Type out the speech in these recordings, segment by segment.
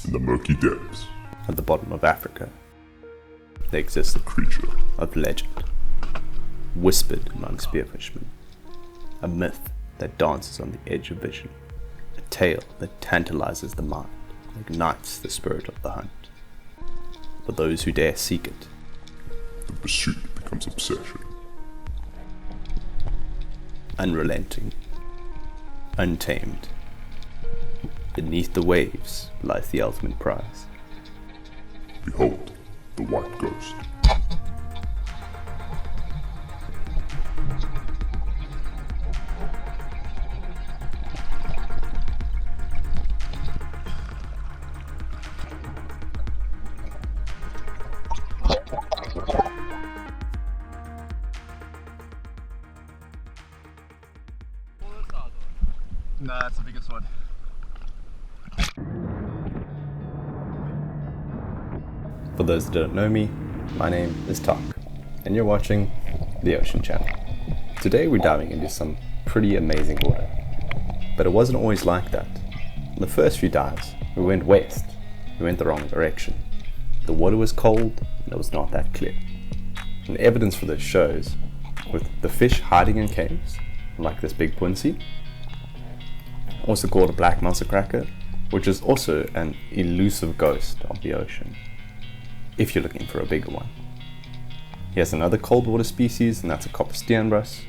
In the murky depths, at the bottom of Africa, there exists a creature of legend, whispered among spearfishermen, a myth that dances on the edge of vision, a tale that tantalizes the mind, ignites the spirit of the hunt. For those who dare seek it, the pursuit becomes obsession. Unrelenting, untamed, beneath the waves lies the ultimate prize. Behold, the white ghost. Nah, that's the biggest one. For those that don't know me, my name is Tak, and you're watching the Ocean Channel. Today we're diving into some pretty amazing water, but it wasn't always like that. On the first few dives, we went west. We went the wrong direction. The water was cold and it was not that clear. And evidence for this shows with the fish hiding in caves, like this big punsi, also called a black cracker, which is also an elusive ghost of the ocean, if you're looking for a bigger one. Here's another cold water species, and that's a White Steenbras.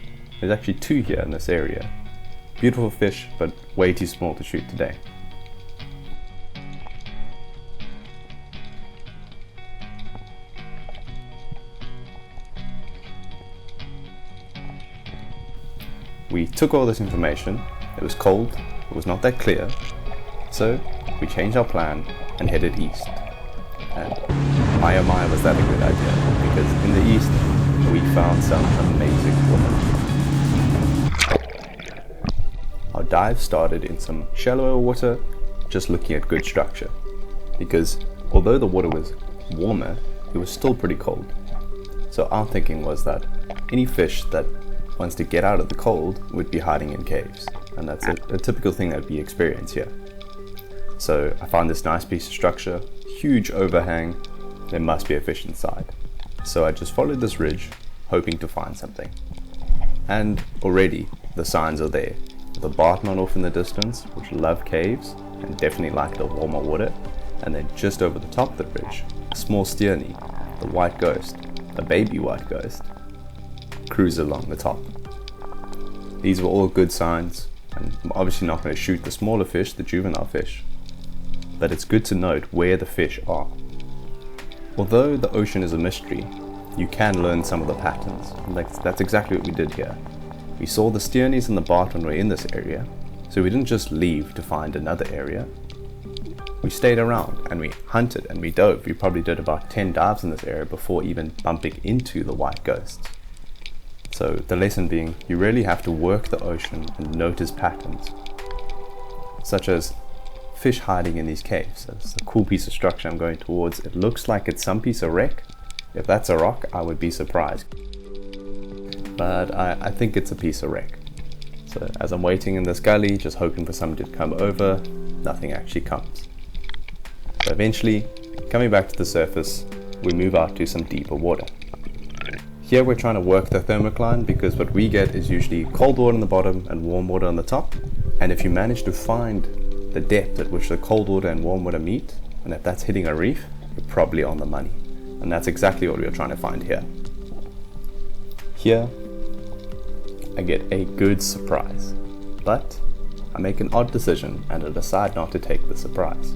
There's actually two here in this area. Beautiful fish, but way too small to shoot today. We took all this information. It was cold, it was not that clear, so we changed our plan and headed east. And my oh my, was that a good idea, because in the east we found some amazing water. Our dive started in some shallower water, just looking at good structure, because although the water was warmer, it was still pretty cold. So our thinking was that any fish that wants to get out of the cold would be hiding in caves, and that's a typical thing that we experience here. So I found this nice piece of structure, huge overhang, there must be a fish inside. So I just followed this ridge, hoping to find something. And already the signs are there. The bartman off in the distance, which love caves and definitely like the warmer water, and then just over the top of the ridge, a small stearney, the white ghost, a baby white ghost, cruise along the top. These were all good signs, and I'm obviously not going to shoot the smaller fish, the juvenile fish, but it's good to note where the fish are. Although the ocean is a mystery, you can learn some of the patterns, and that's exactly what we did here. We saw the stearneys and the bartman were in this area, so we didn't just leave to find another area. We stayed around and we hunted and we dove. We probably did about 10 dives in this area before even bumping into the white ghosts. So the lesson being, you really have to work the ocean and notice patterns, such as fish hiding in these caves. So it's a cool piece of structure I'm going towards. It looks like it's some piece of wreck. If that's a rock, I would be surprised. But I think it's a piece of wreck. So as I'm waiting in this gully, just hoping for somebody to come over, nothing actually comes. But eventually, coming back to the surface, we move out to some deeper water. Here we're trying to work the thermocline, because what we get is usually cold water on the bottom and warm water on the top. And if you manage to find the depth at which the cold water and warm water meet, and if that's hitting a reef, you're probably on the money. And that's exactly what we're trying to find here. Here, I get a good surprise, but I make an odd decision and I decide not to take the surprise,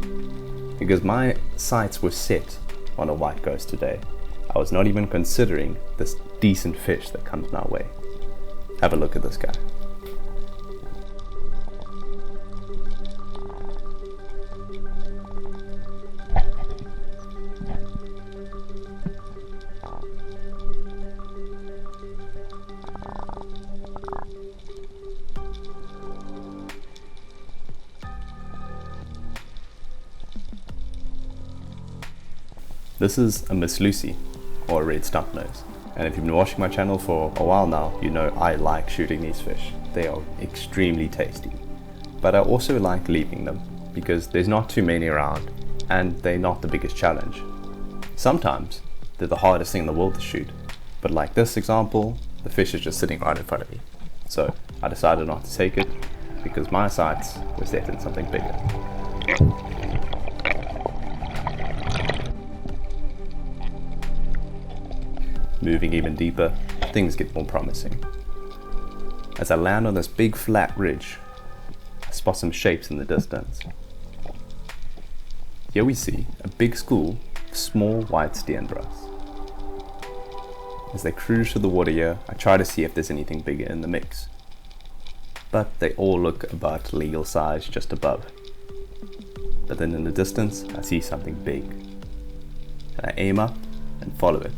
because my sights were set on a white ghost today. I was not even considering this decent fish that comes my way. Have a look at this guy. This is a Miss Lucy, or a red stump nose. And if you've been watching my channel for a while now, you know I like shooting these fish. They are extremely tasty. But I also like leaving them, because there's not too many around, and they're not the biggest challenge. Sometimes they're the hardest thing in the world to shoot, but like this example, the fish is just sitting right in front of me. So I decided not to take it because my sights were set in something bigger. Moving even deeper, things get more promising. As I land on this big flat ridge, I spot some shapes in the distance. Here we see a big school of small white Steenbras. As they cruise through the water here, I try to see if there's anything bigger in the mix. But they all look about legal size just above. But then in the distance, I see something big. And I aim up and follow it.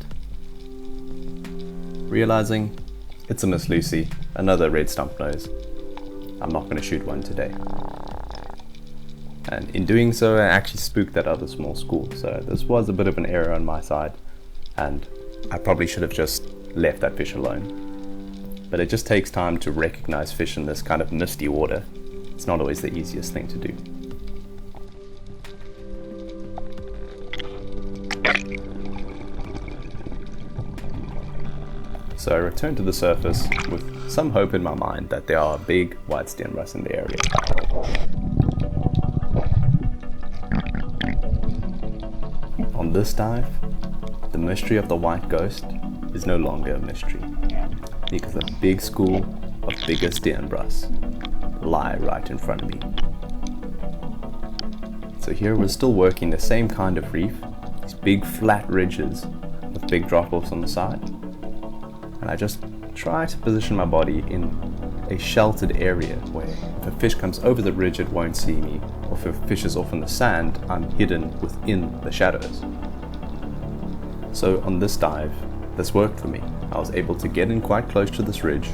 Realizing it's a Miss Lucy, another red stump nose. I'm not going to shoot one today. And in doing so, I actually spooked that other small school. So this was a bit of an error on my side, and I probably should have just left that fish alone. But it just takes time to recognize fish in this kind of misty water. It's not always the easiest thing to do. So I return to the surface with some hope in my mind that there are big white Steenbras in the area. On this dive, the mystery of the white ghost is no longer a mystery, because a big school of bigger Steenbras lie right in front of me. So here we're still working the same kind of reef, these big flat ridges with big drop-offs on the side. And I just try to position my body in a sheltered area where if a fish comes over the ridge it won't see me, or if a fish is off in the sand, I'm hidden within the shadows. So on this dive, this worked for me. I was able to get in quite close to this ridge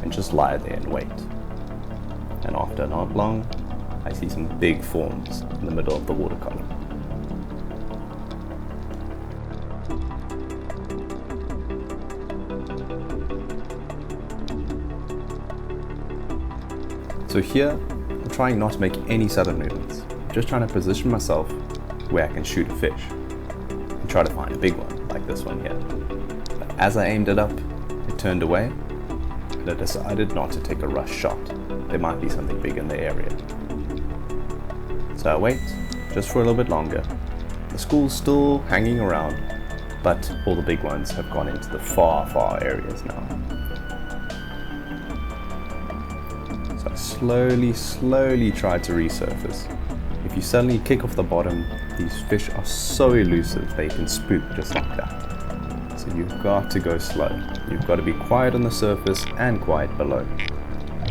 and just lie there and wait. And after not long, I see some big forms in the middle of the water column. So here, I'm trying not to make any sudden movements, just trying to position myself where I can shoot a fish, and try to find a big one, like this one here. But as I aimed it up, it turned away, and I decided not to take a rush shot. There might be something big in the area. So I wait, just for a little bit longer. The school's still hanging around, but all the big ones have gone into the far, far areas now. So I slowly try to resurface. If you suddenly kick off the bottom, these fish are so elusive they can spook just like that. So you've got to go slow. You've got to be quiet on the surface and quiet below.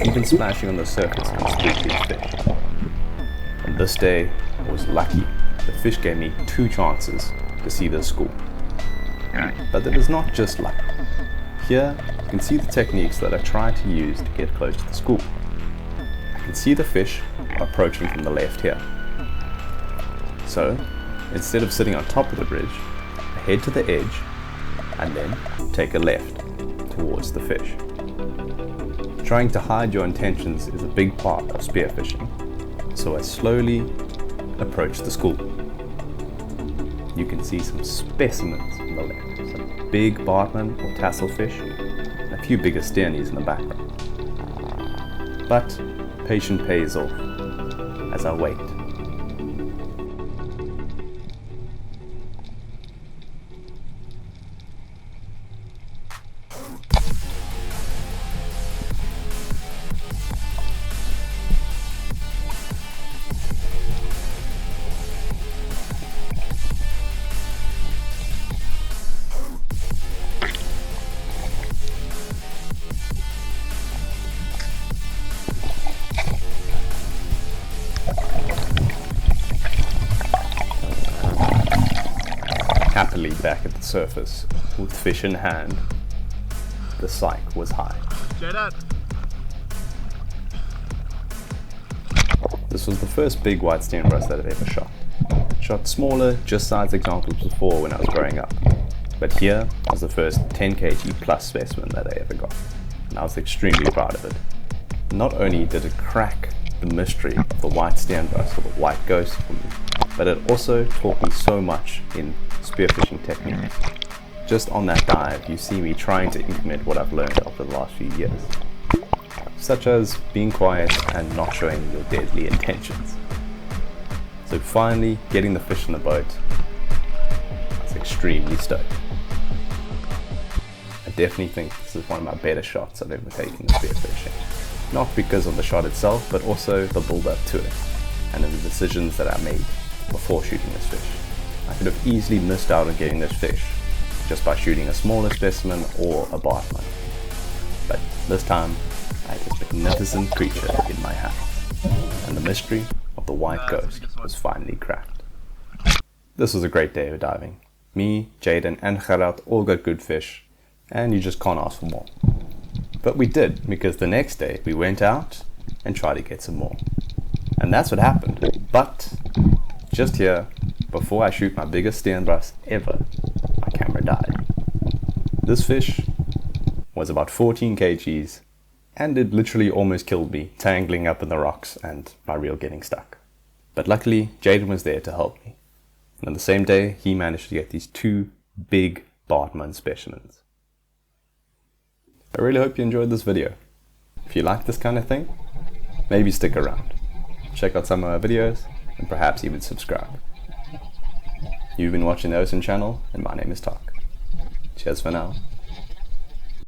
Even splashing on the surface can spook these fish. On this day, I was lucky. The fish gave me 2 chances to see the school. But it is not just luck. Here, you can see the techniques that I try to use to get close to the school. I can see the fish approaching from the left here. So, instead of sitting on top of the bridge, I head to the edge and then take a left towards the fish. Trying to hide your intentions is a big part of spearfishing, so I slowly approach the school. You can see some specimens on the left, some big bartman or tasselfish, and a few bigger sternies in the background. But patience pays off as I wait. Happily back at the surface, with fish in hand, the psych was high. This was the first big white Steenbras that I've ever shot. Shot smaller, just size examples before when I was growing up, but here was the first 10 kg plus specimen that I ever got, and I was extremely proud of it. Not only did it crack the mystery of the white Steenbras or the white ghost for me, but it also taught me so much in spearfishing techniques. Just on that dive, you see me trying to implement what I've learned over the last few years, such as being quiet and not showing your deadly intentions. So finally getting the fish in the boat, I was extremely stoked. I definitely think this is one of my better shots I've ever taken in spearfishing. Not because of the shot itself, but also the build up to it, and in the decisions that I made before shooting this fish. I could have easily missed out on getting this fish just by shooting a smaller specimen or a bartman. But this time, I had this magnificent creature in my hands, and the mystery of the white ghost was finally cracked. This was a great day of diving. Me, Jaden and Gerard all got good fish, and you just can't ask for more. But we did, because the next day we went out and tried to get some more. And that's what happened. But just here, before I shoot my biggest Steenbras ever, my camera died. This fish was about 14 kgs, and it literally almost killed me, tangling up in the rocks and my reel getting stuck. But luckily, Jaden was there to help me. And on the same day, he managed to get these two big bartman specimens. I really hope you enjoyed this video. If you like this kind of thing, maybe stick around. Check out some of our videos, and perhaps even subscribe. You've been watching the Howsit channel, and my name is Tak. Cheers for now.